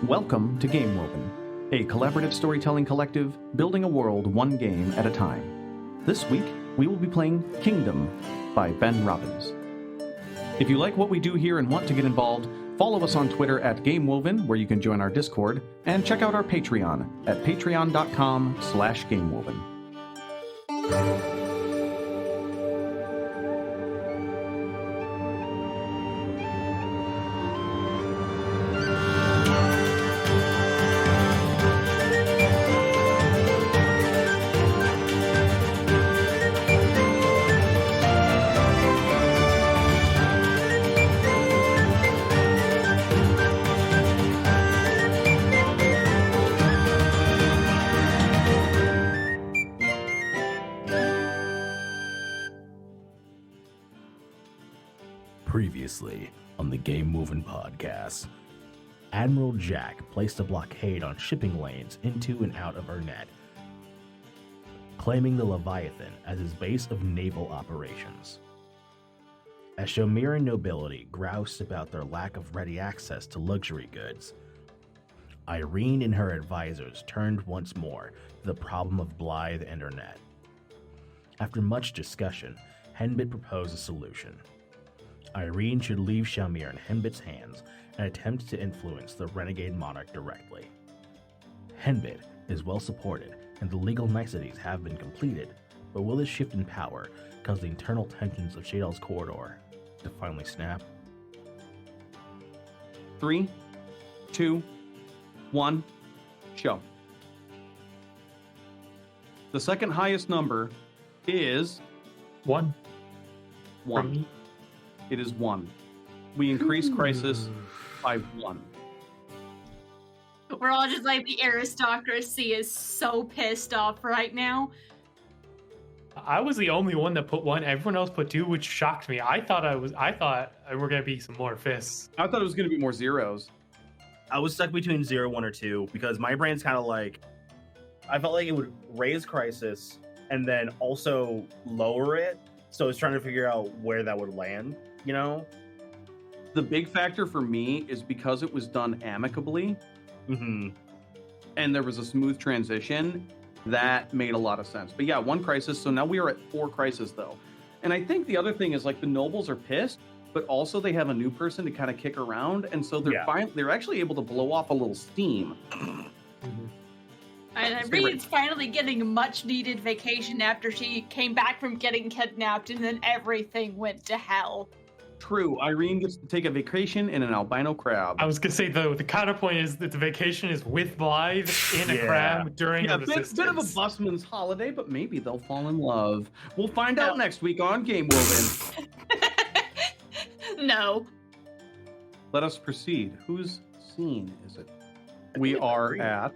Welcome to Game Woven, a collaborative storytelling collective building a world one game at a time. This week, we will be playing Kingdom by Ben Robbins. If you like what we do here and want to get involved, follow us on Twitter at GameWoven, where you can join our Discord, and check out our Patreon at patreon.com/GameWoven. Previously on the Game Moving podcast, Admiral Jack placed a blockade on shipping lanes into and out of Irene, claiming the Leviathan as his base of naval operations. As Shomiran nobility groused about their lack of ready access to luxury goods, Irene and her advisors turned once more to the problem of Blythe and Irene. After much discussion, Henbit proposed a solution. Irene should leave Shamir in Henbit's hands and attempt to influence the renegade monarch directly. Henbit is well supported and the legal niceties have been completed, but will this shift in power cause the internal tensions of Shadal's corridor to finally snap? 3, 2, 1, show. The second highest number is 1. 1. It is 1. We increase crisis by 1. We're all just like, the aristocracy is so pissed off right now. I was the only one that put 1. Everyone else put 2, which shocked me. I thought we're gonna be some more fists. I thought it was going to be more zeros. I was stuck between 0, 1, or 2 because my brain's kind of like, I felt like it would raise crisis and then also lower it. So I was trying to figure out where that would land, you know? The big factor for me is because it was done amicably Mm-hmm. and there was a smooth transition, that made a lot of sense. But yeah, 1 crisis. So now we are at 4 crisis though. And I think the other thing is like the nobles are pissed, but also they have a new person to kind of kick around. And so they're actually able to blow off a little steam. And Irene's finally getting a much needed vacation after she came back from getting kidnapped and then everything went to hell. True. Irene gets to take a vacation in an albino crab. I was gonna say though, the counterpoint is that the vacation is with Blythe in a crab during a resistance. Bit of a busman's holiday, but maybe they'll fall in love. We'll find out next week on Game Woven. No. Let us proceed. Whose scene is it? We are at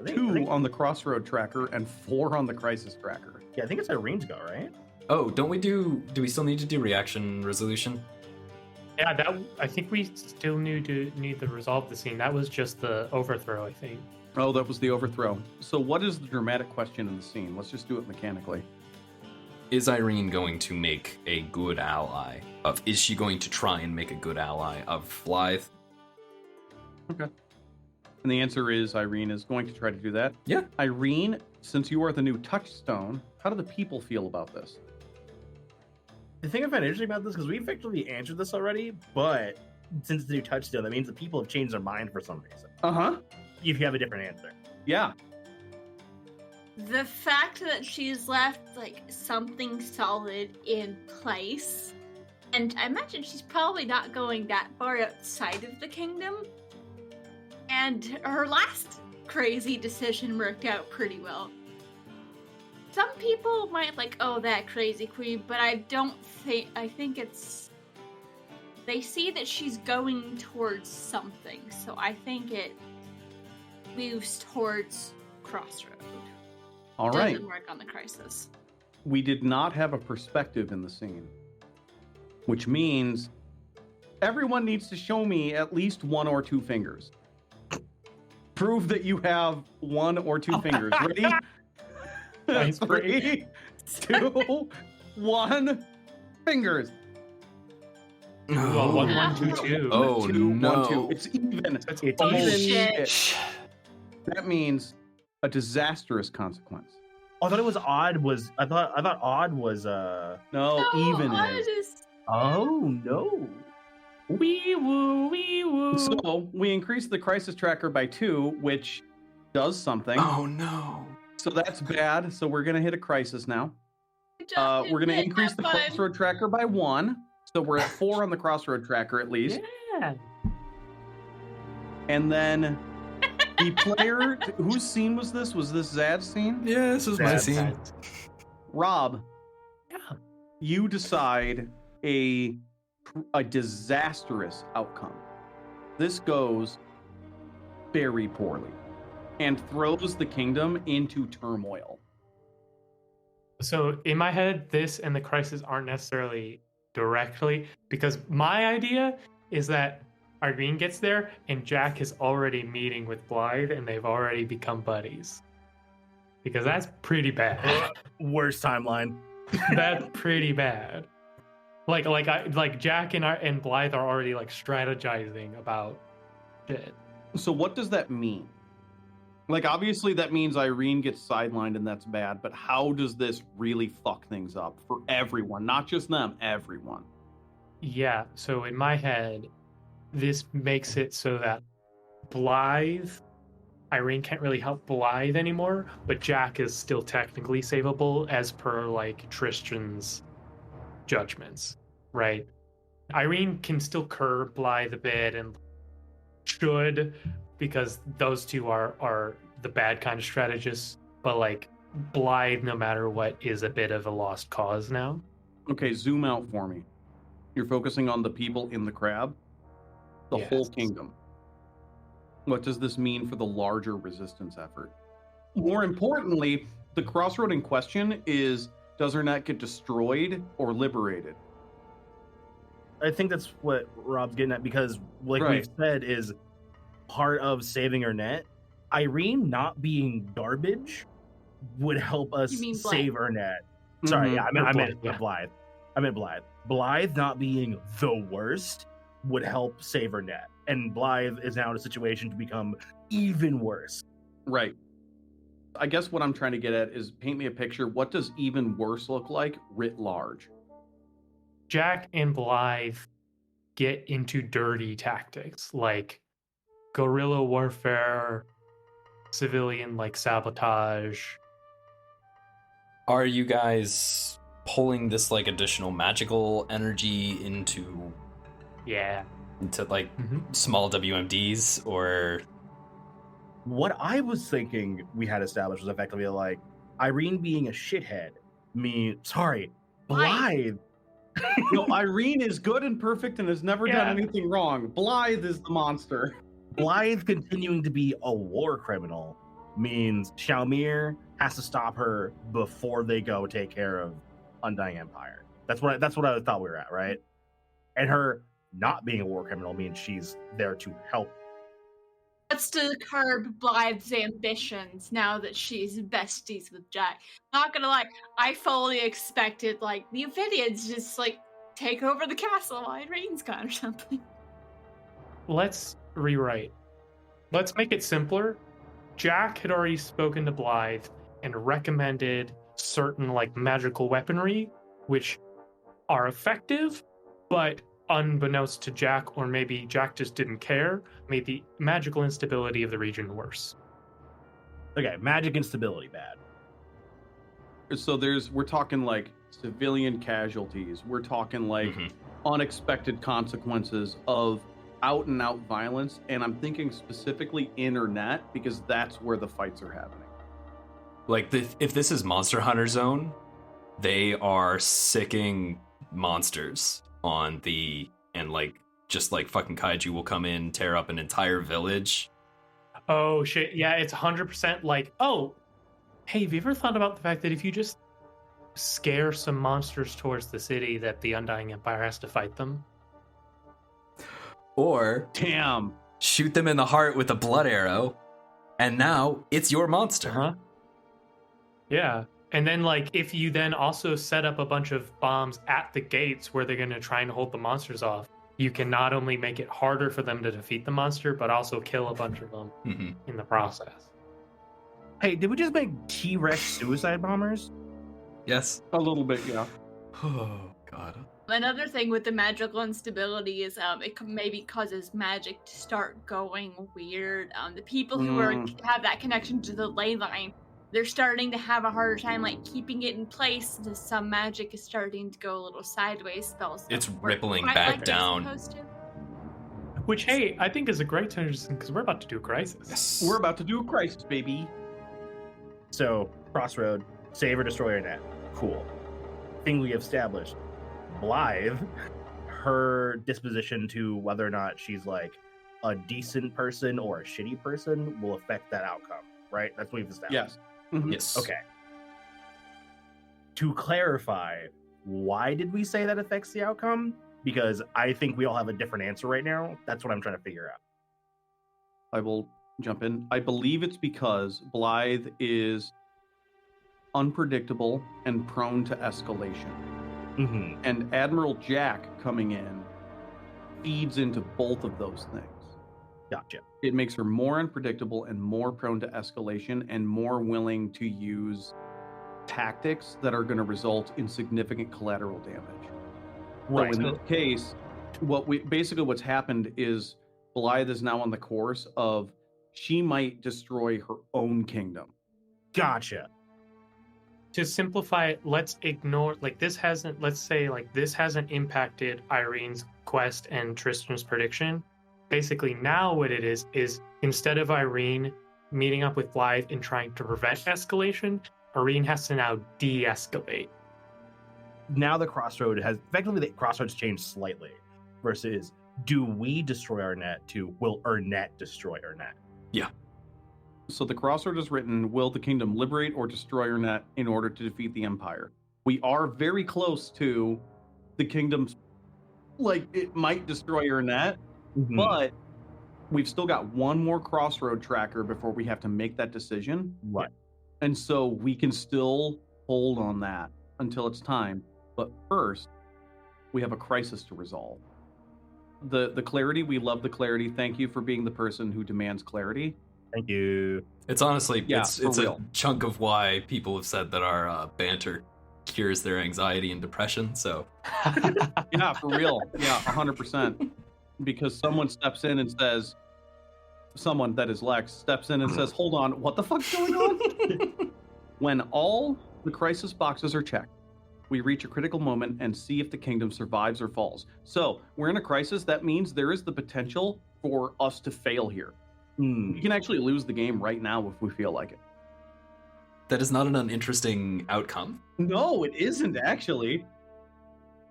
2 on the crossroad tracker and 4 on the crisis tracker. Yeah, I think it's Irene's go, right? Oh, do we still need to do reaction resolution? Yeah, I think we still need to resolve the scene. That was just the overthrow, I think. Oh, that was the overthrow. So what is the dramatic question in the scene? Let's just do it mechanically. Is Irene going to make a good ally is she going to try and make a good ally of Blythe? Okay. And the answer is Irene is going to try to do that. Yeah. Irene, since you are the new touchstone, how do the people feel about this? The thing I find interesting about this, because we've actually answered this already, but since it's a new touchstone, that means the people have changed their mind for some reason. Uh-huh. If you have a different answer. Yeah. The fact that she's left like something solid in place, and I imagine she's probably not going that far outside of the kingdom, and her last crazy decision worked out pretty well. Some people might like, oh, that crazy queen, but I think it's, they see that she's going towards something, so I think it moves towards crossroad. All right. Doesn't work on the crisis. We did not have a perspective in the scene, which means everyone needs to show me at least 1 or 2 fingers. Prove that you have 1 or 2 fingers. Ready? 3, 2, 1. Fingers. Well, 1, 1, 2, 2. Oh, Two, no. 1, 2. It's even. It's Oh, even. Shit. That means a disastrous consequence. Oh, I thought it was odd. I thought odd was No, No, even I is. just- Oh no. Wee woo, wee woo. So we increased the crisis tracker by 2, which does something. Oh no. So that's bad. So we're gonna hit a crisis now. Good job, We're gonna Nick. increase the High five. crossroad tracker by 1. So we're at 4 on the crossroad tracker at least. Yeah. And then the player whose scene was this? Was this Zad's scene? Yeah, this is my That's scene. Rob, Yeah. you decide a disastrous outcome. This goes very poorly and throws the kingdom into turmoil. So in my head, this and the crisis aren't necessarily directly, because my idea is that Irene gets there and Jack is already meeting with Blythe and they've already become buddies. Because that's pretty bad. Worst timeline. That's pretty bad. Like Jack and Blythe are already like strategizing about shit. So what does that mean? Like, obviously that means Irene gets sidelined and that's bad, but how does this really fuck things up for everyone? Not just them, everyone. Yeah, so in my head, this makes it so that Irene can't really help Blythe anymore, but Jack is still technically savable as per like Tristan's judgments, right? Irene can still curb Blythe a bit and should, because those two are the bad kind of strategists, but like Blythe, no matter what, is a bit of a lost cause now. Okay, zoom out for me. You're focusing on the people in the crab, the whole Yes. kingdom. What does this mean for the larger resistance effort? More importantly, the crossroad in question is, does her net get destroyed or liberated? I think that's what Rob's getting at, because like Right. we've said, is part of saving her net. Irene not being garbage would help us You mean Blythe? save her net. Sorry, Mhm. yeah, I Or meant Blythe, yeah. Blythe. I meant Blythe. Blythe not being the worst would help save her net. And Blythe is now in a situation to become even worse. Right. I guess what I'm trying to get at is paint me a picture. What does even worse look like writ large? Jack and Blythe get into dirty tactics like guerrilla warfare, civilian like sabotage. Are you guys pulling this like additional magical energy into Yeah. like Mhm. small WMDs, or What I was thinking we had established was effectively like Irene being a shithead. Blythe. No, Irene is good and perfect and has never Yeah. done anything wrong. Blythe is the monster. Blythe continuing to be a war criminal means Shalmir has to stop her before they go take care of Undying Empire. That's what I thought we were at, right? And her not being a war criminal means she's there to help. That's to curb Blythe's ambitions now that she's besties with Jack. Not gonna lie, I fully expected like the Ophidians just like take over the castle while Irene's gone or something. Let's rewrite. Let's make it simpler. Jack had already spoken to Blythe and recommended certain like magical weaponry, which are effective, but unbeknownst to Jack, or maybe Jack just didn't care, made the magical instability of the region worse. Okay, magic instability bad. So we're talking like civilian casualties. We're talking like Mhm. unexpected consequences of out and out violence. And I'm thinking specifically internet because that's where the fights are happening. like if this is Monster Hunter Zone, they are sicking monsters on and like just like fucking kaiju will come in, tear up an entire village. Oh shit, yeah, it's 100% like, oh, hey, have you ever thought about the fact that if you just scare some monsters towards the city that the Undying Empire has to fight them? Or Damn. shoot them in the heart with a blood arrow, and now it's your monster. Uh-huh. Yeah. And then, like, if you then also set up a bunch of bombs at the gates where they're going to try and hold the monsters off, you can not only make it harder for them to defeat the monster, but also kill a bunch of them Mhm. in the process. Hey, did we just make T-Rex suicide bombers? Yes. A little bit, yeah. Oh god. Another thing with the magical instability is maybe causes magic to start going weird. The people who have that connection to the ley line, they're starting to have a harder time like keeping it in place. Some magic is starting to go a little sideways. Spells It's don't work rippling quite back like they're down. supposed to. Which, hey, I think is a great transition because we're about to do Crisis. Yes. We're about to do a crisis, baby. So, Crossroad, save or destroy her net. Cool. Thing we established. Blythe, her disposition to whether or not she's like a decent person or a shitty person will affect that outcome, right? That's what we've established. Yes. Mhm. Yes. Okay. To clarify, why did we say that affects the outcome? Because I think we all have a different answer right now. That's what I'm trying to figure out. I will jump in. I believe it's because Blythe is unpredictable and prone to escalation. Mm-hmm. And Admiral Jack coming in feeds into both of those things. Gotcha. It makes her more unpredictable and more prone to escalation and more willing to use tactics that are going to result in significant collateral damage. Right. So in this case, what's happened is Blythe is now on the course of she might destroy her own kingdom. Gotcha. To simplify it, let's ignore this hasn't impacted Irene's quest and Tristan's prediction. Basically, now what it is instead of Irene meeting up with Blythe and trying to prevent escalation, Irene has to now de-escalate. Now the crossroads changed slightly versus do we destroy our net to will our net destroy our net? So the crossroad is written, will the kingdom liberate or destroy her net in order to defeat the empire? We are very close to the kingdom's, it might destroy her net, but we've still got one more crossroad tracker before we have to make that decision. Right. And so we can still hold on that until it's time. But first, we have a crisis to resolve. The clarity, we love the clarity. Thank you for being the person who demands clarity. Thank you. It's honestly, it's real. a chunk of why people have said that our banter cures their anxiety and depression. So, Yeah, for real. Yeah, 100%. Because someone steps in and says, someone, that is Lex, steps in and says, hold on, what the fuck's going on? When all the crisis boxes are checked, we reach a critical moment and see if the kingdom survives or falls. So, we're in a crisis. That means there is the potential for us to fail here. We can actually lose the game right now if we feel like it. that is not an uninteresting outcome. No, it isn't actually.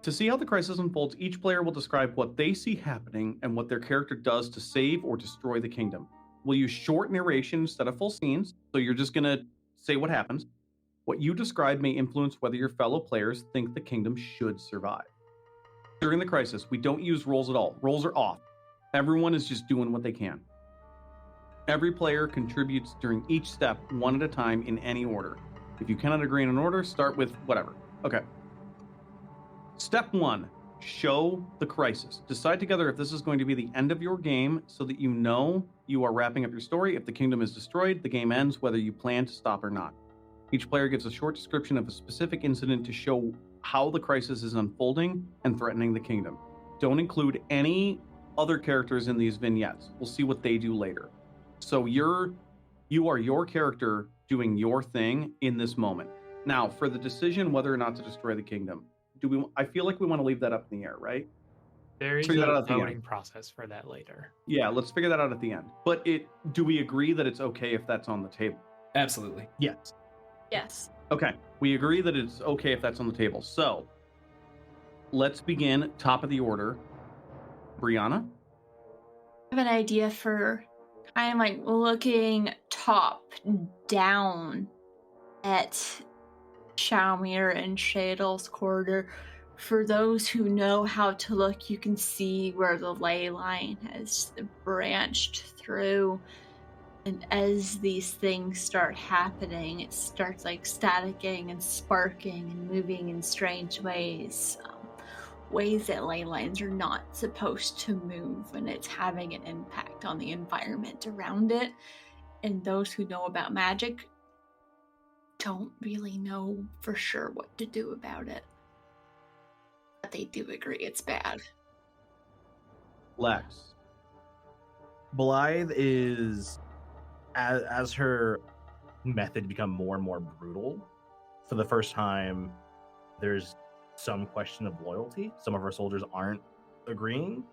To see how the crisis unfolds, each player will describe what they see happening and what their character does to save or destroy the kingdom. We'll use short narration instead of full scenes, so you're just going to say what happens. What you describe may influence whether your fellow players think the kingdom should survive. During the crisis, we don't use rolls at all. Rolls are off. Everyone is just doing what they can. Every player contributes during each step, one at a time, in any order. If you cannot agree on an order, start with whatever. Okay. Step 1, show the crisis. Decide together if this is going to be the end of your game so that you know you are wrapping up your story. If the kingdom is destroyed, the game ends, whether you plan to stop or not. Each player gives a short description of a specific incident to show how the crisis is unfolding and threatening the kingdom. Don't include any other characters in these vignettes. We'll see what they do later. So you are your character doing your thing in this moment. Now, for the decision whether or not to destroy the kingdom, I feel like we want to leave that up in the air, right? There is Figure that out a at the end. voting process for that later. Yeah, let's figure that out at the end. But do we agree that it's okay if that's on the table? Absolutely. Yes. Yes. Okay, we agree that it's okay if that's on the table. So, let's begin top of the order. Brianna? I have an idea for kind of like looking top down at Shalmir and Shadle's corridor. For those who know how to look, you can see where the ley line has branched through. And as these things start happening, it starts like staticking and sparking and moving in strange ways. ways that ley lines are not supposed to move, and it's having an impact on the environment around it. And those who know about magic don't really know for sure what to do about it. But they do agree it's bad. Lex. Blythe is, as her method become more and more brutal, for the first time, there's some question of loyalty. Some of our soldiers aren't agreeing.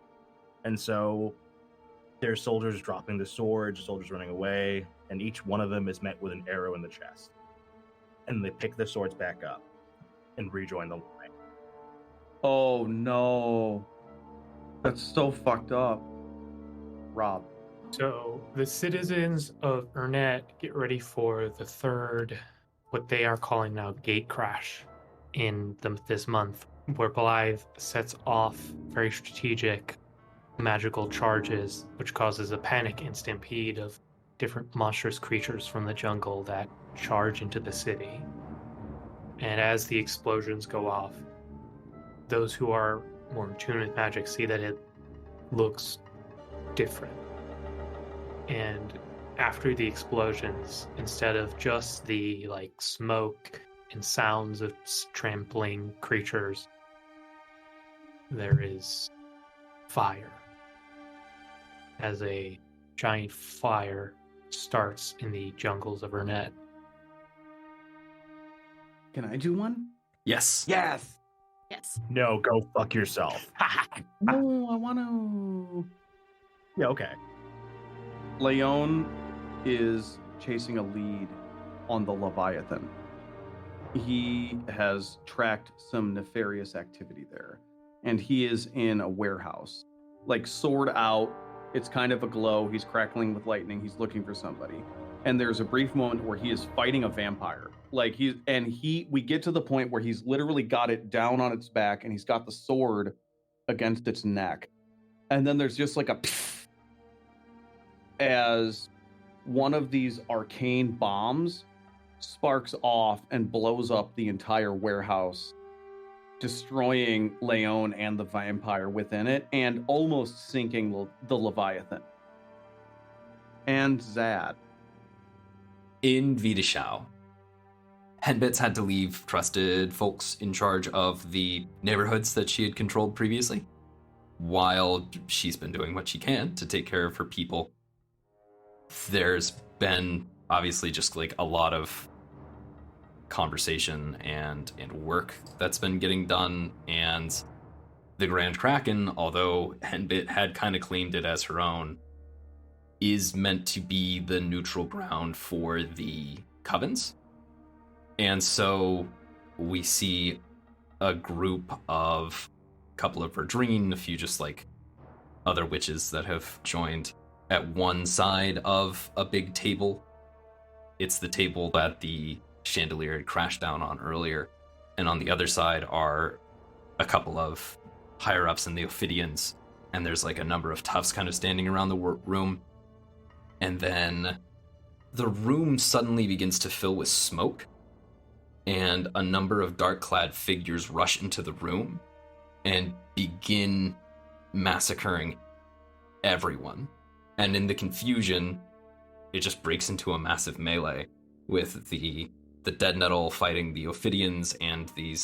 And so there's soldiers dropping the swords, soldiers running away, and each one of them is met with an arrow in the chest. And they pick their swords back up and rejoin the line. Oh no. That's so fucked up. Rob. So the citizens of Ernett get ready for the third, what they are calling now, gate crash in this month, where Blythe sets off very strategic magical charges, which causes a panic and stampede of different monstrous creatures from the jungle that charge into the city. And as the explosions go off, those who are more in tune with magic see that it looks different. And after the explosions, instead of just the smoke and sounds of trampling creatures, there is fire. As a giant fire starts in the jungles of Ernett. Can I do one? Yes. Yes. Yes. No, go fuck yourself. No, I want to. Yeah, okay. Leon is chasing a lead on the Leviathan. He has tracked some nefarious activity there, and he is in a warehouse, sword out. It's kind of a glow. He's crackling with lightning. He's looking for somebody. And there's a brief moment where he is fighting a vampire. We get to the point where he's literally got it down on its back and he's got the sword against its neck. And then there's just a as one of these arcane bombs sparks off and blows up the entire warehouse, destroying Leon and the vampire within it, and almost sinking the Leviathan. And Zad. In Vidashau, Henbits had to leave trusted folks in charge of the neighborhoods that she had controlled previously, while she's been doing what she can to take care of her people. There's been obviously just a lot of conversation and work that's been getting done, and the Grand Kraken, although Henbit had kind of claimed it as her own, is meant to be the neutral ground for the covens. And so we see a group of a couple of Verdreen, a few just other witches that have joined at one side of a big table. It's the table that the chandelier had crashed down on earlier. And on the other side are a couple of higher ups in the Ophidians. And there's a number of toughs kind of standing around the room. And then the room suddenly begins to fill with smoke. And a number of dark-clad figures rush into the room and begin massacring everyone. And in the confusion, it just breaks into a massive melee with the Dead Nettle fighting the Ophidians and the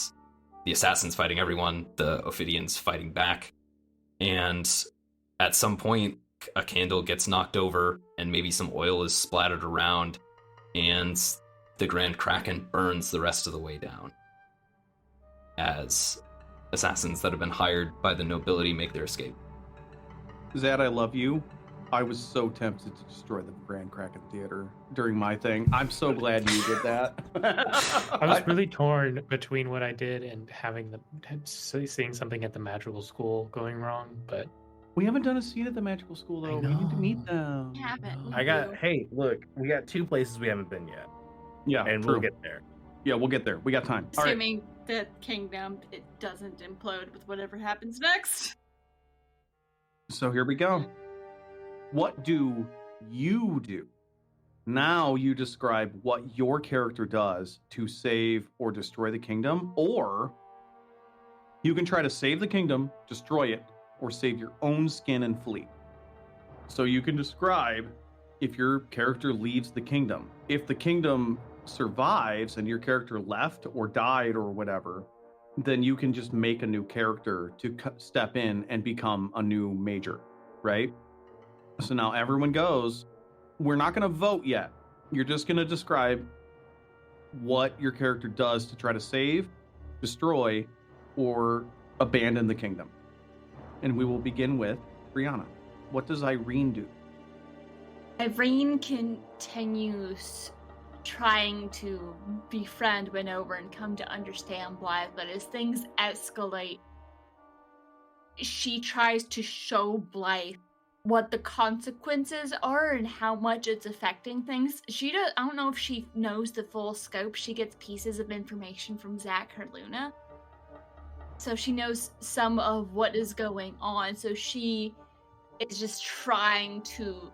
assassins fighting everyone, the Ophidians fighting back. And at some point, a candle gets knocked over and maybe some oil is splattered around, and the Grand Kraken burns the rest of the way down as assassins that have been hired by the nobility make their escape. Zad, I love you. I was so tempted to destroy the Grand Kraken Theater during my thing. I'm so glad you did that. I was really torn between what I did and seeing something at the magical school going wrong, but we haven't done a scene at the magical school though. We need to meet them. Yeah, but Hey, look, we got 2 places we haven't been yet. Yeah, and true. we'll get there. Yeah, we'll get there. We got time. All right. assuming the kingdom it doesn't implode with whatever happens next. So here we go. What do you do? Now you describe what your character does to save or destroy the kingdom, or You can try to save the kingdom, destroy it, or save your own skin and flee. So you can describe if your character leaves the kingdom. If the kingdom survives and your character left or died or whatever, then you can just make a new character to step in and become a new major, right? So now everyone goes. We're not going to vote yet. You're just going to describe what your character does to try to save, destroy, or abandon the kingdom. And we will begin with Brianna. What does Irene do? Irene continues trying to befriend, win over, and come to understand Blythe, but as things escalate, she tries to show Blythe what the consequences are and how much it's affecting things. I don't know if she knows the full scope. She gets pieces of information from Zach, her Luna. So she knows some of what is going on. So she is just trying to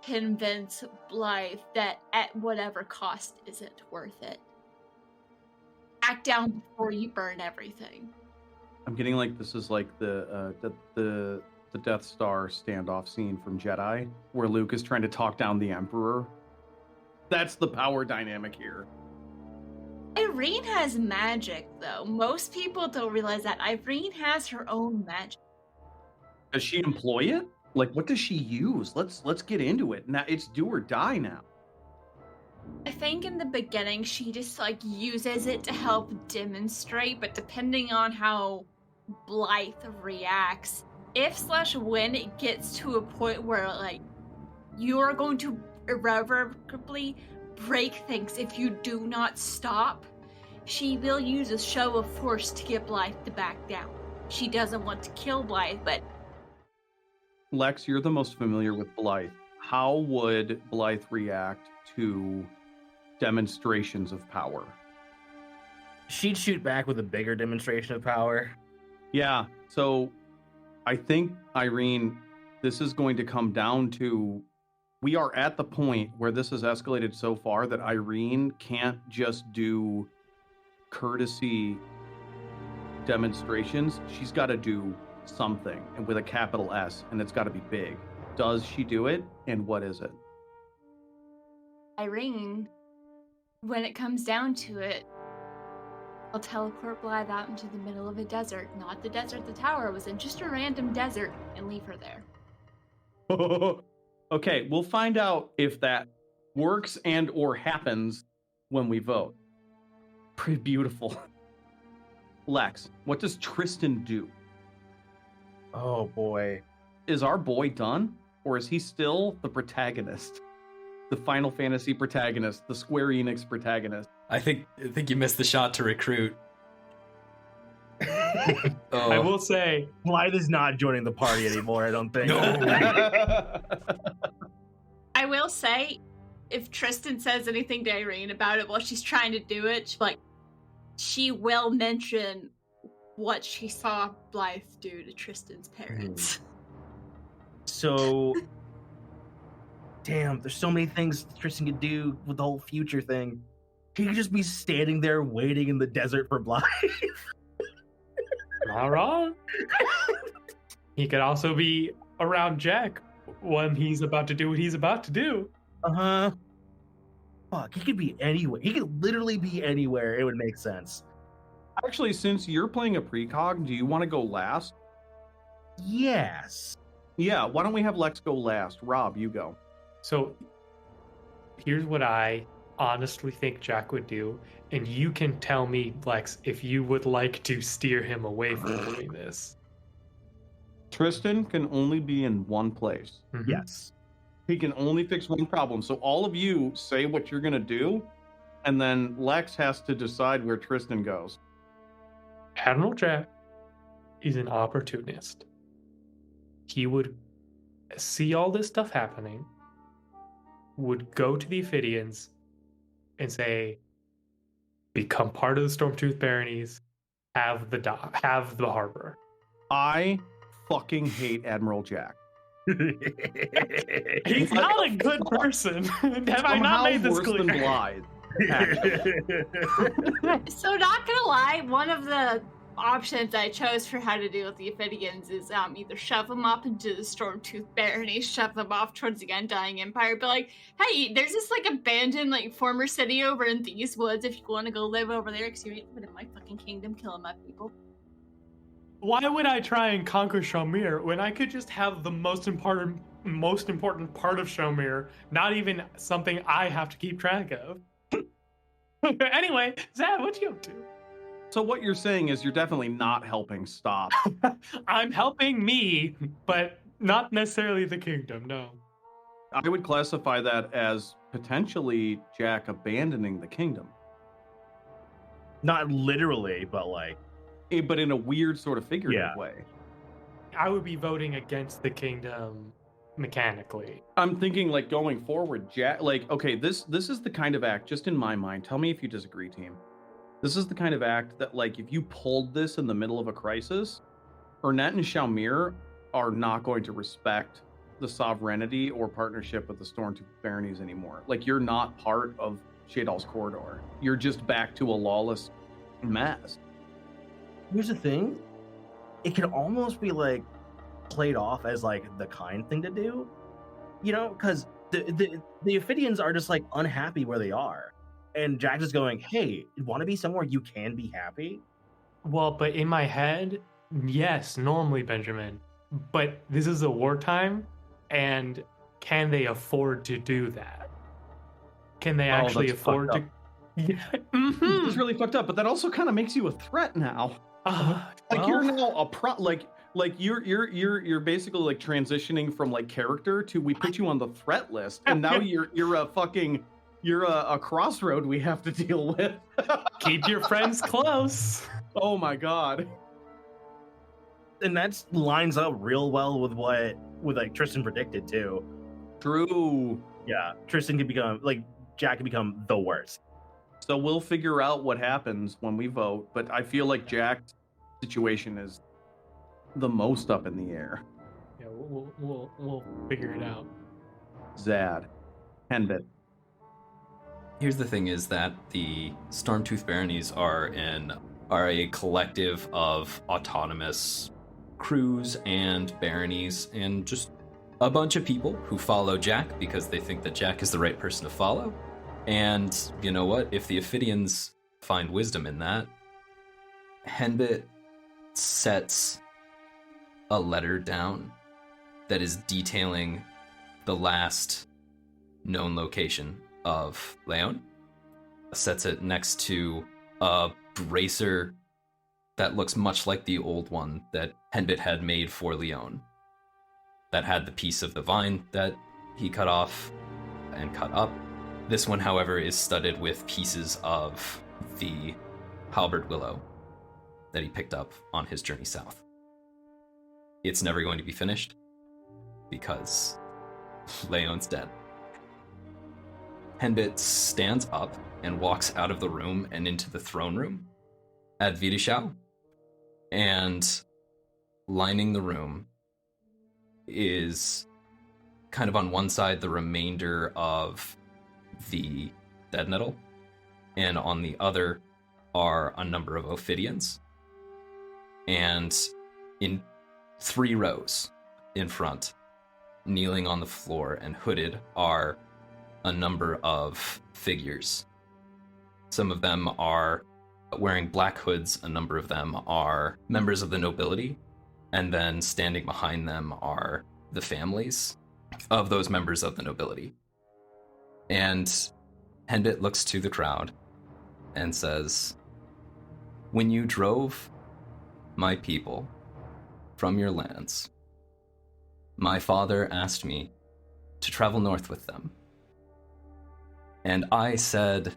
convince Blythe that at whatever cost isn't worth it. Back down before you burn everything. I'm getting like this is like the Death Star standoff scene from Jedi, where Luke is trying to talk down the Emperor. That's the power dynamic here. Irene has magic, though. Most people don't realize that Irene has her own magic. Does she employ it? Like, what does she use? Let's get into it. Now it's do or die now. I think in the beginning she just like uses it to help demonstrate, but depending on how Blythe reacts, if/when it gets to a point where like you are going to irrevocably break things if you do not stop, she will use a show of force to get Blythe to back down. She doesn't want to kill Blythe, but Lex, you're the most familiar with Blythe. How would Blythe react to demonstrations of power? She'd shoot back with a bigger demonstration of power. Yeah, so I think, Irene, this is going to come down to, we are at the point where this has escalated so far that Irene can't just do courtesy demonstrations. She's got to do something, and with a capital S, and it's got to be big. Does she do it, and what is it? Irene, when it comes down to it, I'll teleport Blythe out into the middle of a desert, not the desert the tower was in, just a random desert, and leave her there. Okay, we'll find out if that works and or happens when we vote. Pretty beautiful. Lex, what does Tristan do? Oh boy. Is our boy done? Or is he still the protagonist? The Final Fantasy protagonist, the Square Enix protagonist? I think you missed the shot to recruit. I will say, Blythe is not joining the party anymore, I don't think. No. I will say, if Tristan says anything to Irene about it while she's trying to do it, she will mention what she saw Blythe do to Tristan's parents. So, damn, there's so many things Tristan could do with the whole future thing. He could just be standing there waiting in the desert for Blythe. not wrong. He could also be around Jack when he's about to do what he's about to do. Uh-huh. Fuck, he could be anywhere. He could literally be anywhere. It would make sense. Actually, since you're playing a precog, do you want to go last? Yes. Yeah, why don't we have Lex go last? Rob, you go. So here's what I honestly think Jack would do, and you can tell me, Lex, if you would like to steer him away from doing this. Tristan can only be in one place. Mhm. Yes. He can only fix one problem. So all of you say what you're going to do, and then Lex has to decide where Tristan goes. Admiral Jack is an opportunist. He would see all this stuff happening, would go to the Ophidians and say, become part of the Stormtooth Baronies, have the harbor. I fucking hate Admiral Jack. He's not a good person. Have I not made this worse clear? than Blythe. So not gonna lie, one of the options I chose for how to deal with the Ophidians is either shove them off into the Stormtooth Barony, shove them off towards the Undying Empire, but like, hey, there's this like abandoned like former city over in these woods if you want to go live over there, because you ain't living in my fucking kingdom killing my people. Why would I try and conquer Shamir when I could just have the most important part of Shamir, not even something I have to keep track of? Anyway, Zad, what you up to? So what you're saying is you're definitely not helping stop. I'm helping me, but not necessarily the kingdom, no. I would classify that as potentially Jack abandoning the kingdom. Not literally, but like... But in a weird sort of figurative way. I would be voting against the kingdom mechanically. I'm thinking like going forward, Jack, like, okay, this is the kind of act, just in my mind, tell me if you disagree, team. This is the kind of act that, like, if you pulled this in the middle of a crisis, Ernest and Shalmir are not going to respect the sovereignty or partnership with the Stormtooth Baronies anymore. Like, you're not part of Shadal's corridor. You're just back to a lawless mess. Here's the thing. It could almost be, like, played off as, like, the kind thing to do. You know? Because the Ophidians are just, like, unhappy where they are. And Jack is going, hey, you want to be somewhere you can be happy? Well, but in my head, yes, normally, Benjamin. But this is a wartime, and can they afford to do that? Can they actually afford to? Yeah. This is really fucked up, but that also kind of makes you a threat now. Like, you're now a like you're basically like transitioning from like character to we put you on the threat list, and now you're a fucking. You're a crossroad we have to deal with. Keep your friends close. Oh my god. And that lines up real well with like Tristan predicted too. True. Yeah, Tristan could become like Jack could become the worst. So we'll figure out what happens when we vote, but I feel like Jack's situation is the most up in the air. Yeah, we'll figure it out. Zad, Henbit. Here's the thing is that the Stormtooth Baronies are a collective of autonomous crews and baronies and just a bunch of people who follow Jack because they think that Jack is the right person to follow. And you know what? If the Ophidians find wisdom in that, Henbit sets a letter down that is detailing the last known location of Leon, sets it next to a bracer that looks much like the old one that Henbit had made for Leon, that had the piece of the vine that he cut off and cut up. This one, however, is studded with pieces of the halberd willow that he picked up on his journey south. It's never going to be finished because Leon's dead. Henbit stands up and walks out of the room and into the throne room at Vidishau. And lining the room is kind of on one side the remainder of the dead nettle, and on the other are a number of Ophidians. And in 3 rows in front, kneeling on the floor and hooded, are a number of figures. Some of them are wearing black hoods, a number of them are members of the nobility, and then standing behind them are the families of those members of the nobility. And Henbit looks to the crowd and says, "When you drove my people from your lands, my father asked me to travel north with them. And I said,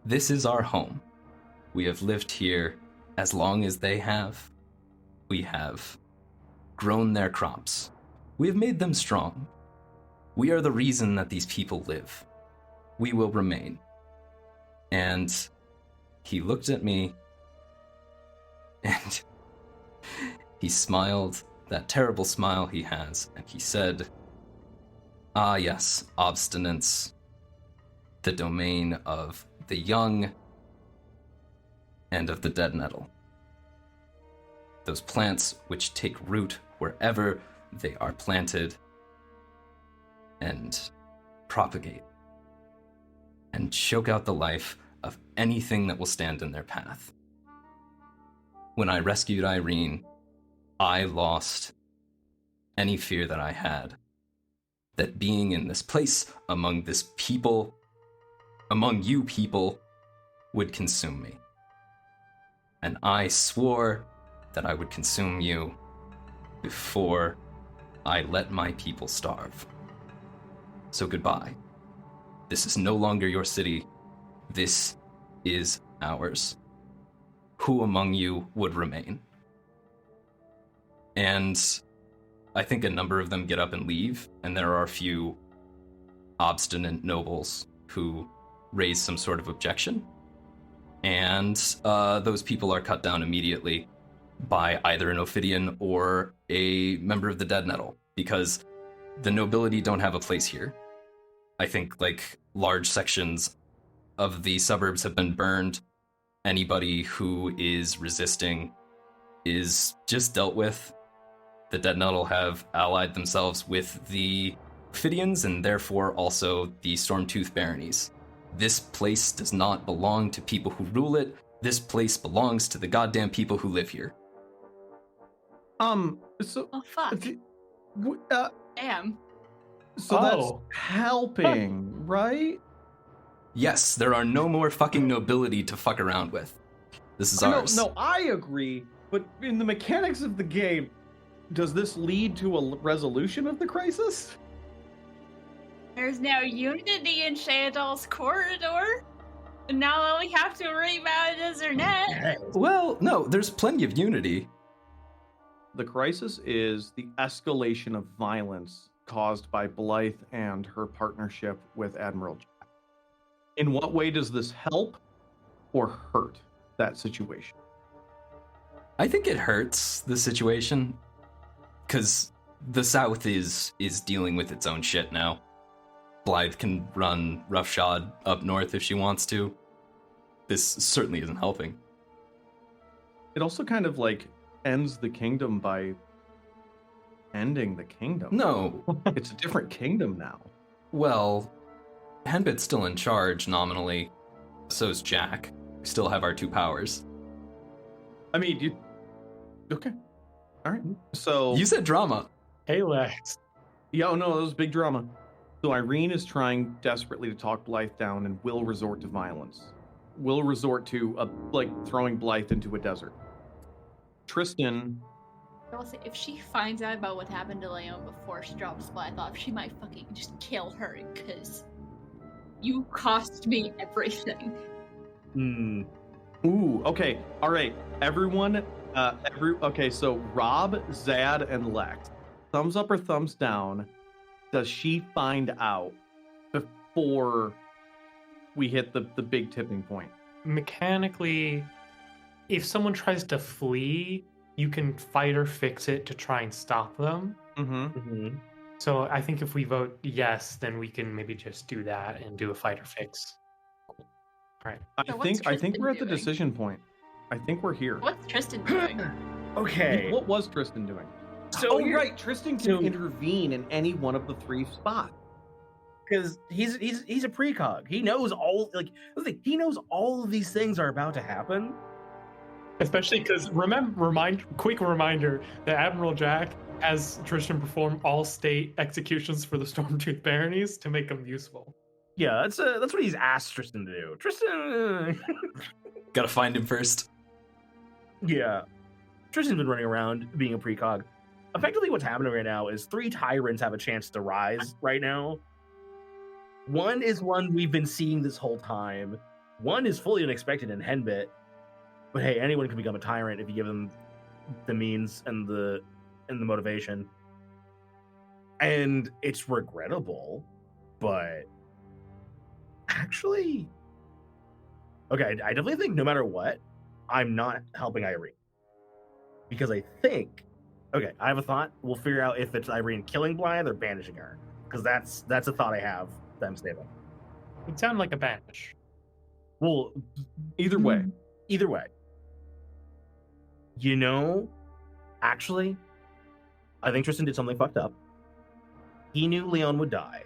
this is our home. We have lived here as long as they have. We have grown their crops. We have made them strong. We are the reason that these people live. We will remain." And he looked at me and he smiled, that terrible smile he has, and he said, "Ah, yes, obstinance, the domain of the young and of the dead nettle. those plants which take root wherever they are planted and propagate and choke out the life of anything that will stand in their path. When I rescued Irene, I lost any fear that I had that being in this place among this people, among you people, would consume me. And I swore that I would consume you before I let my people starve. So goodbye. This is no longer your city. This is ours. Who among you would remain? And I think a number of them get up and leave, and there are a few obstinate nobles who raise some sort of objection. And those people are cut down immediately by either an Ophidian or a member of the Dead Nettle, because the nobility don't have a place here. I think, like, large sections of the suburbs have been burned. Anybody who is resisting is just dealt with. The Dead Nettle have allied themselves with the Ophidians and therefore also the Stormtooth Baronies. This place does not belong to people who rule it. This place belongs to the goddamn people who live here. So, Oh, fuck. Damn. so that's helping, right? Yes, there are no more fucking nobility to fuck around with. This is No, ours. no, I agree, but in the mechanics of the game, does this lead to a resolution of the crisis? There's now unity in Shadow's corridor. And now all we have to worry about is her net. Well, no, there's plenty of unity. The crisis is the escalation of violence caused by Blythe and her partnership with Admiral Jack. In what way does this help or hurt that situation? I think it hurts the situation because the South is dealing with its own shit now. Blythe can run roughshod up north if she wants to. This certainly isn't helping. It also kind of like ends the kingdom by ending the kingdom. No, It's a different kingdom now. well, Henbit's still in charge nominally. So's Jack. We still have our two powers. I mean, you... Okay. All right. So... You said drama. Hey, Lex. Yeah, oh no, that was big drama. So Irene is trying desperately to talk Blythe down and will resort to violence. Will resort to, throwing Blythe into a desert. Tristan... I'll say, if she finds out about what happened to Leon before she drops Blythe off, she might fucking just kill her because you cost me everything. Ooh, okay. All right. Everyone, okay, so Rob, Zad, and Lex. Thumbs up or thumbs down. Does she find out before we hit the big tipping point? Mechanically, if someone tries to flee, you can fight or fix it to try and stop them. Mm-hmm. So I think if we vote yes, then we can maybe just do that and do a fight or fix. Cool. All right. So what's I think Tristan we're at the doing? decision point. I think we're here. What's Tristan doing? Okay. What was Tristan doing? So Right. Tristan can intervene in any one of the three spots. because he's a precog. He knows he knows all of these things are about to happen. Especially because quick reminder that Admiral Jack has Tristan perform all state executions for the Stormtooth Baronies to make them useful. Yeah, that's what he's asked Tristan to do. Tristan, Gotta find him first. yeah, Tristan's been running around being a precog. Effectively, what's happening right now is 3 tyrants have a chance to rise right now. One is one we've been seeing this whole time. One is fully unexpected in Henbit. But hey, anyone can become a tyrant if you give them the means and the motivation. And it's regrettable, but actually, okay, I definitely think no matter what, I'm not helping Irene. Because I think, okay, I have a thought. We'll figure out if it's Irene killing Blythe or banishing her. Because that's a thought I have that I'm stable. It sounded like a banish. Well, Either way. either way. You know, Actually, I think Tristan did something fucked up. He knew Leon would die.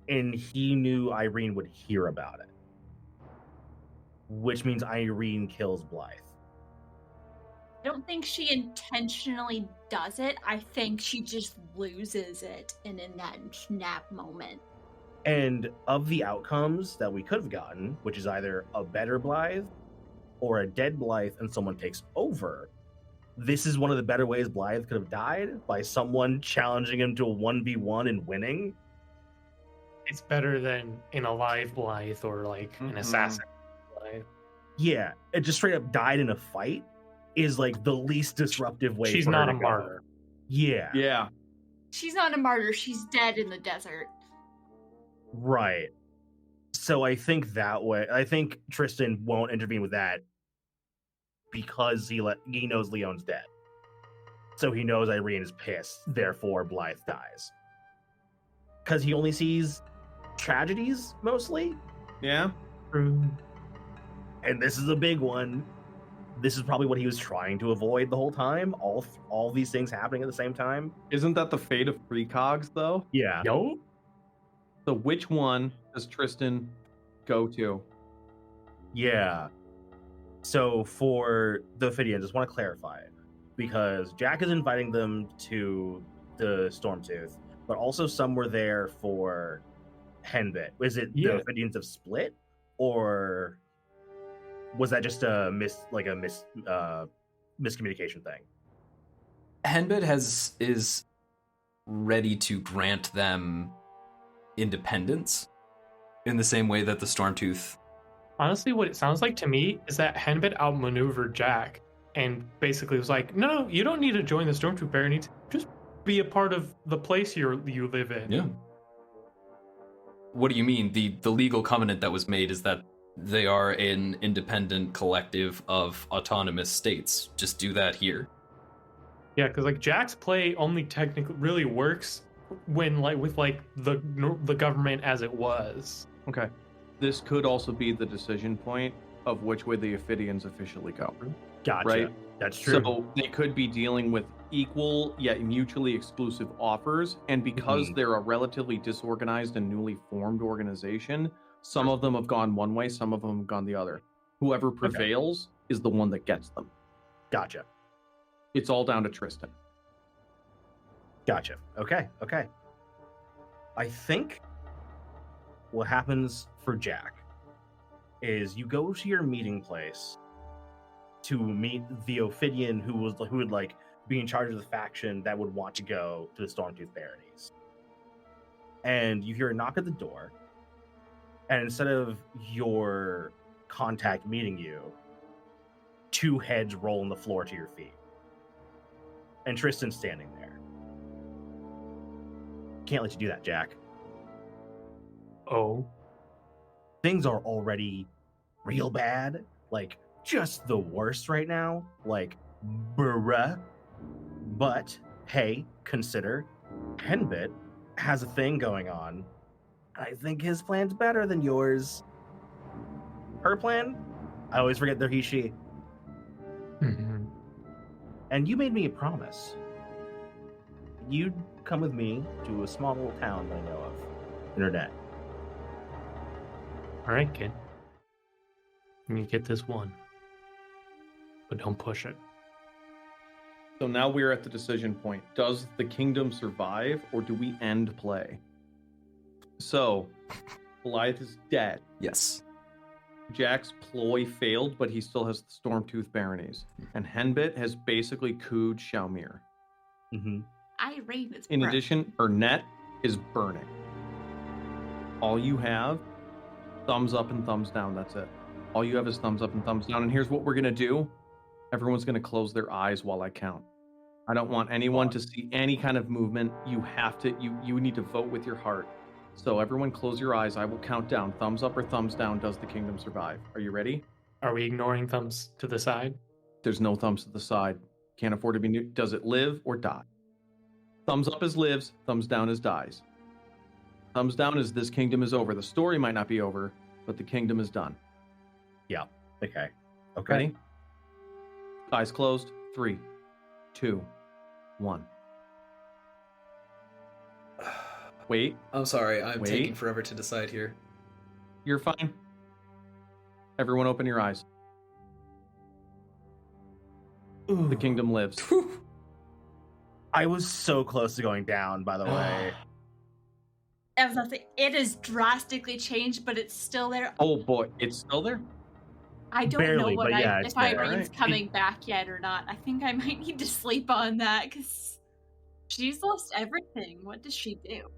And he knew Irene would hear about it. Which means Irene kills Blythe. I don't think she intentionally does it. I think she just loses it in that snap moment. And of the outcomes that we could have gotten, which is either a better Blythe or a dead Blythe and someone takes over, this is one of the better ways Blythe could have died, by someone challenging him to a 1v1 and winning. It's better than an alive Blythe or like an assassin Blythe. Yeah, it just straight up died in a fight is like the least disruptive way. She's for her not to a go. martyr. Yeah. Yeah. She's not a martyr. She's dead in the desert. Right. So I think that way. I think Tristan won't intervene with that because he knows Leon's dead. So he knows Irene is pissed. Therefore, Blythe dies. Because he only sees tragedies mostly. Yeah. And this is a big one. This is probably what he was trying to avoid the whole time. All these things happening at the same time. Isn't that the fate of precogs, though? Yeah. Yo, So which one does Tristan go to? Yeah. So for the Ophidians, just want to clarify, because Jack is inviting them to the Stormtooth, but also some were there for Henbit. Was it Yeah. the Ophidians have split, or was that just a miscommunication thing? Henbit is ready to grant them independence in the same way that the Stormtooth. honestly, what it sounds like to me is that Henbit outmaneuvered Jack and basically was like, no, you don't need to join the Stormtroop baronies. Just be a part of the place you live in. Yeah. What do you mean? The legal covenant that was made is that they are an independent collective of autonomous states. Just do that here. Yeah, because like Jack's play only technically really works when with the government as it was. Okay. This could also be the decision point of which way the Ophidians officially go. Gotcha. Right. That's true. So they could be dealing with equal yet mutually exclusive offers, and because they're a relatively disorganized and newly formed organization, some of them have gone one way, some of them have gone the other. Whoever prevails is the one that gets them. Gotcha. It's all down to Tristan. Gotcha. Okay. I think what happens for Jack is you go to your meeting place to meet the Ophidian who would like be in charge of the faction that would want to go to the Stormtooth baronies. And you hear a knock at the door, and instead of your contact meeting you, two heads roll on the floor to your feet. And Tristan's standing there. Can't let you do that, Jack. Oh. Things are already real bad. Like, just the worst right now. Like, bruh. But, hey, consider Henbit has a thing going on. I think his plan's better than yours. Her plan? I always forget they're he, she. And you made me a promise. You'd come with me to a small little town that I know of. Internet. All right, kid. You get this one, but don't push it. So now we're at the decision point. Does the kingdom survive, or do we end play? So, Blythe is dead. Yes. Jack's ploy failed, but he still has the Stormtooth baronies. And Henbit has basically cooed Xiaomir. Mm-hmm. Irene is In broke. addition, her net is burning. All you have, thumbs up and thumbs down, that's it. All you have is thumbs up and thumbs down. And here's what we're going to do. Everyone's going to close their eyes while I count. I don't want anyone to see any kind of movement. You have to, you need to vote with your heart. So everyone close your eyes. I will count down. Thumbs up or thumbs down. Does the kingdom survive? Are you ready? Are we ignoring thumbs to the side? There's no thumbs to the side. Can't afford to be new. Does it live or die? Thumbs up is lives. Thumbs down is dies. Thumbs down is this kingdom is over. The story might not be over, but the kingdom is done. Okay. Ready? Eyes closed. 3, 2, 1. Wait, I'm sorry, I'm Wait. taking forever to decide here. you're fine. Everyone open your eyes. The kingdom lives. I was so close to going down, by the way. I was nothing. It has drastically changed, but it's still there. Oh boy, it's still there? I don't Barely, know what but yeah, it's if there. Irene's Alright. coming back yet or not. I think I might need to sleep on that because she's lost everything. What does she do?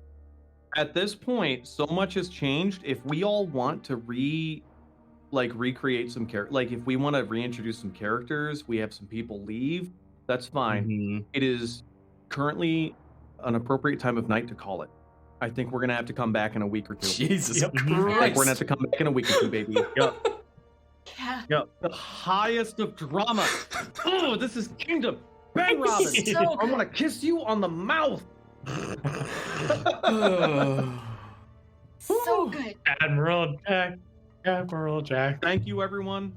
At this point, so much has changed. If we all want to recreate some character, like if we want to reintroduce some characters, we have some people leave, that's fine. Mhm. It is currently an appropriate time of night to call it. I think we're gonna have to come back in a week or two. Jesus Yep. I think we're Christ. gonna have to come back in a week or two, baby. Yep. Yeah. The highest of drama. Oh, this is Kingdom. Ben Robin. So I want to kiss you on the mouth. So good. Admiral Jack. Admiral Jack. Thank you, everyone.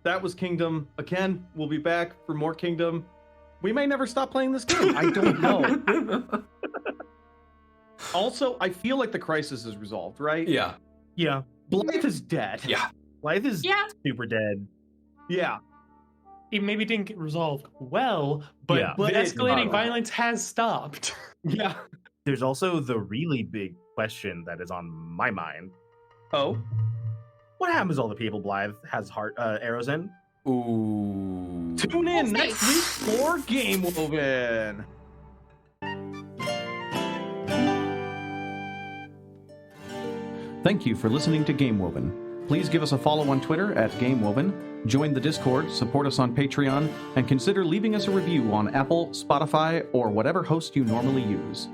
That was Kingdom. Again, we'll be back for more Kingdom. We may never stop playing this game. I don't know. Also, I feel like the crisis is resolved, right? Yeah. Yeah. Blythe is dead. Yeah. Blythe is Yeah. super dead. Yeah. It maybe didn't get resolved well, but Yeah. the But it's escalating not. violence has stopped. Yeah. There's also the really big question that is on my mind. Oh. What happens to all the people Blythe has arrows in? Ooh. Tune in We'll next see. week for Game Woven. Thank you for listening to Game Woven. Please give us a follow on Twitter at Game Woven, join the Discord, support us on Patreon, and consider leaving us a review on Apple, Spotify, or whatever host you normally use.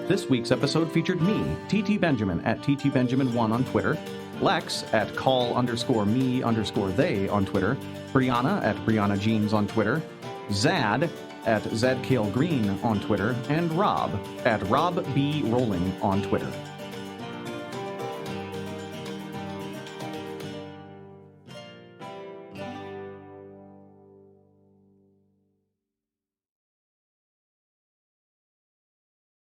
This week's episode featured me, TT Benjamin at TTBenjamin1 on Twitter, Lex at call_me_they on Twitter, Brianna at Brianna Jeans on Twitter, Zad at ZadKaleGreen on Twitter, and Rob at Rob B. Rolling on Twitter.